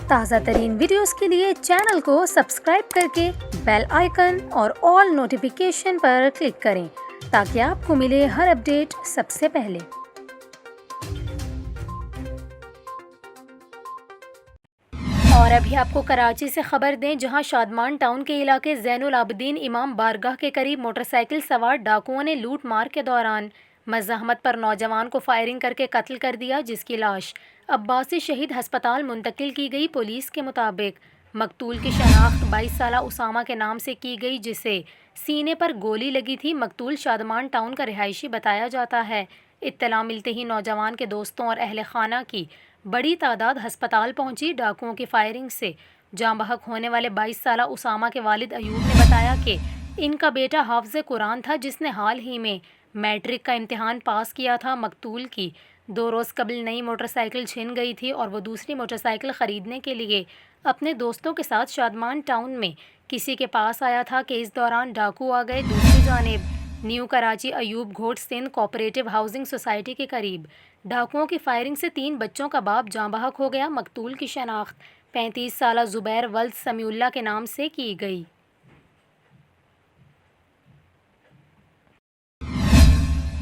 تازہ ترین ویڈیوز کے لیے چینل کو سبسکرائب کر کے بیل آئیکن اور آل نوٹیفیکیشن پر کلک کریں تاکہ آپ کو ملے ہر اپڈیٹ سب سے پہلے۔ اور ابھی آپ کو کراچی سے خبر دیں، جہاں شادمان ٹاؤن کے علاقے زین العابدین امام بارگاہ کے قریب موٹر سائیکل سوار ڈاکوؤں نے لوٹ مار کے دوران مزاحمت پر نوجوان کو فائرنگ کر کے قتل کر دیا، جس کی لاش عباسی شہید ہسپتال منتقل کی گئی۔ پولیس کے مطابق مقتول کی شناخت 22 سالہ اسامہ کے نام سے کی گئی، جسے سینے پر گولی لگی تھی۔ مقتول شادمان ٹاؤن کا رہائشی بتایا جاتا ہے۔ اطلاع ملتے ہی نوجوان کے دوستوں اور اہل خانہ کی بڑی تعداد ہسپتال پہنچی۔ ڈاکوؤں کی فائرنگ سے جاں بحق ہونے والے 22 سالہ اسامہ کے والد ایوب نے بتایا کہ ان کا بیٹا حافظ قرآن تھا، جس نے حال ہی میں میٹرک کا امتحان پاس کیا تھا۔ مقتول کی 2 روز قبل نئی موٹر سائیکل چھن گئی تھی اور وہ دوسری موٹر سائیکل خریدنے کے لیے اپنے دوستوں کے ساتھ شادمان ٹاؤن میں کسی کے پاس آیا تھا کہ اس دوران ڈاکو آ گئے۔ دوسری جانب new Karachi Ayub Goth Sindh cooperative housing society کے قریب ڈاکوؤں کی فائرنگ سے 3 بچوں کا باپ جاں بحق ہو گیا۔ مقتول کی شناخت 35 سالہ زبیر ولد سمیع اللہ کے نام سے کی گئی۔